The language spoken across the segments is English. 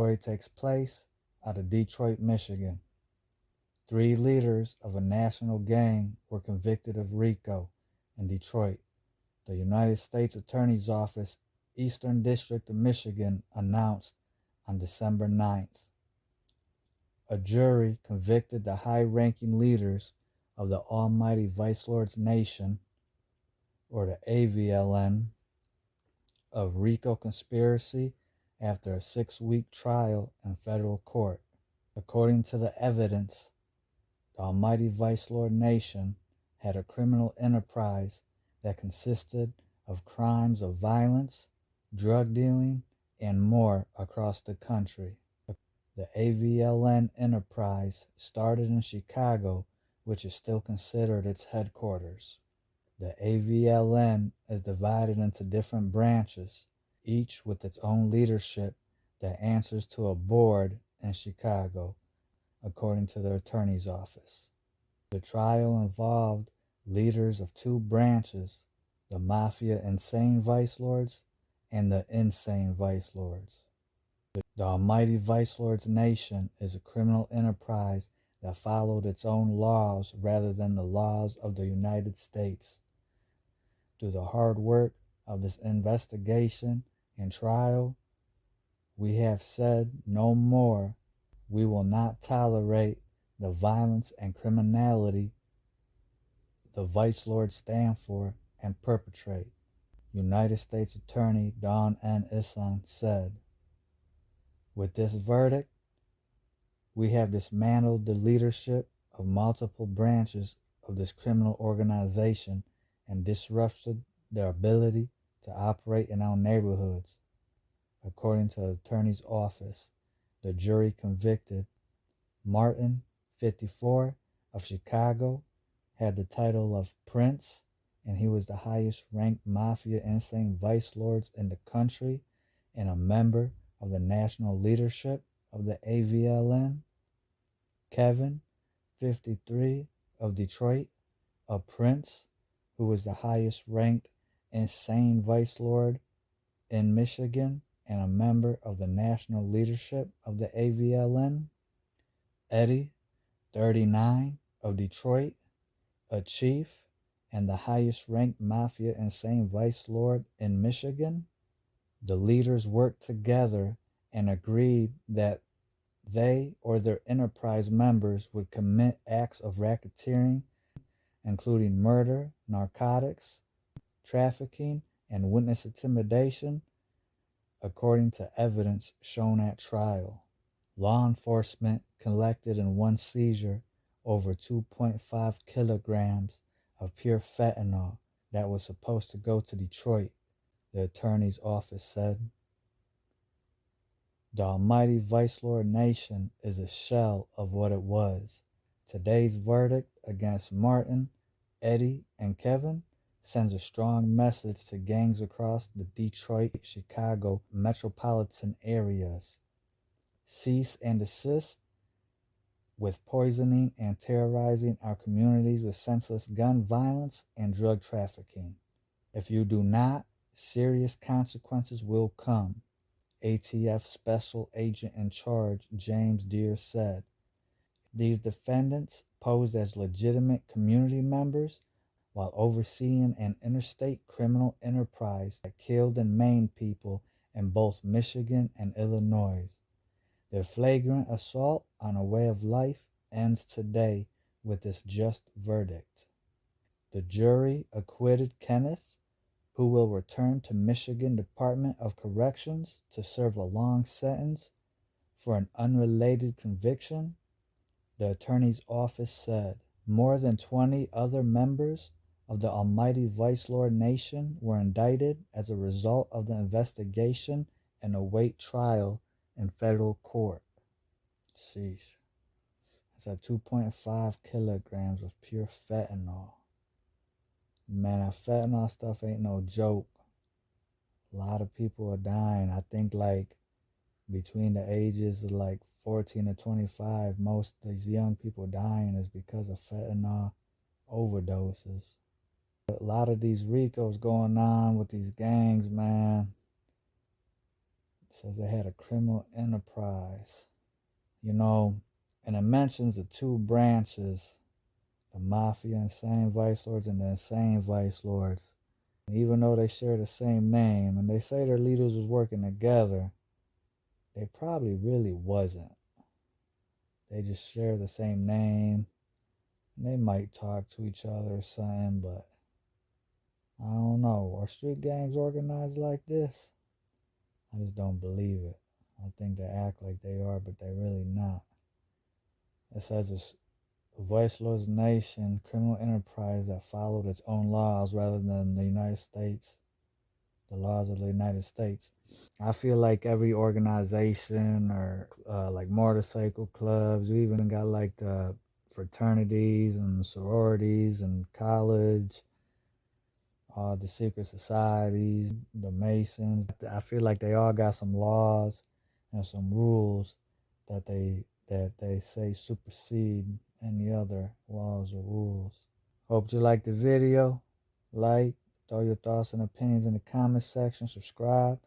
story takes place out of Detroit, Michigan. 3 leaders of a national gang were convicted of RICO in Detroit. The United States Attorney's Office, Eastern District of Michigan, announced on December 9th. A jury convicted the high-ranking leaders of the Almighty Vicelords Nation, or the AVLN, of RICO conspiracy after a 6-week trial in federal court. According to the evidence, the Almighty Vicelord Nation had a criminal enterprise that consisted of crimes of violence, drug dealing, and more across the country. The AVLN enterprise started in Chicago, which is still considered its headquarters. The AVLN is divided into different branches, each with its own leadership that answers to a board in Chicago, according to the attorney's office. The trial involved leaders of 2 branches, the Mafia Insane Vicelords and the Insane Vicelords. The Almighty Vicelords Nation is a criminal enterprise that followed its own laws rather than the laws of the United States. Through the hard work of this investigation and trial, we have said no more. We will not tolerate the violence and criminality the Vicelords stand for and perpetrate, United States Attorney Don N. Ison said. With this verdict, we have dismantled the leadership of multiple branches of this criminal organization and disrupted their ability to operate in our neighborhoods. According to the attorney's office, the jury convicted Martin, 54, of Chicago, had the title of Prince, and he was the highest ranked Mafia Insane Vicelords in the country and a member of the national leadership of the AVLN. Kevin, 53, of Detroit, a Prince, who was the highest ranked Insane Vicelord in Michigan and a member of the national leadership of the AVLN. Eddie, 39, of Detroit, a chief and the highest ranked Mafia Insane Vicelord in Michigan. The leaders worked together and agreed that they or their enterprise members would commit acts of racketeering, including murder, narcotics, trafficking, and witness intimidation, according to evidence shown at trial. Law enforcement collected in one seizure over 2.5 kilograms of pure fentanyl that was supposed to go to Detroit, the attorney's office said. The Almighty Vicelord Nation is a shell of what it was. Today's verdict against Martin, Eddie, and Kevin sends a strong message to gangs across the Detroit, Chicago metropolitan areas. Cease and desist with poisoning and terrorizing our communities with senseless gun violence and drug trafficking. If you do not, serious consequences will come, ATF Special Agent in Charge James Deir said. These defendants posed as legitimate community members while overseeing an interstate criminal enterprise that killed and maimed people in both Michigan and Illinois. Their flagrant assault on a way of life ends today with this just verdict. The jury acquitted Kenneth, who will return to Michigan Department of Corrections to serve a long sentence for an unrelated conviction, the attorney's office said. More than 20 other members of the Almighty Vicelord Nation were indicted as a result of the investigation and await trial in federal court. Sheesh. It's at 2.5 kilograms of pure fentanyl. Man, that fentanyl stuff ain't no joke. A lot of people are dying. I think like between the ages of like 14 to 25, most of these young people dying is because of fentanyl overdoses. A lot of these RICOs going on with these gangs, man. It says they had a criminal enterprise. You know, and it mentions the two branches, the Mafia Insane Vice Lords and the Insane Vice Lords. Even though they share the same name and they say their leaders was working together, they probably really wasn't. They just share the same name. And they might talk to each other or something, but I don't know. Are street gangs organized like this? I just don't believe it. I think they act like they are, but they really not. It says it's a vicelords nation, criminal enterprise that followed its own laws rather than the United States, the laws of the United States. I feel like every organization or like motorcycle clubs, we even got like the fraternities and sororities and college, the secret societies, the Masons. I feel like they all got some laws and some rules that they say supersede any other laws or rules. Hope you liked the video. Like, throw your thoughts and opinions in the comment section. Subscribe.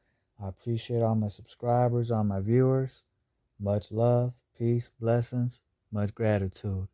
I appreciate all my subscribers, all my viewers. Much love, peace, blessings, much gratitude.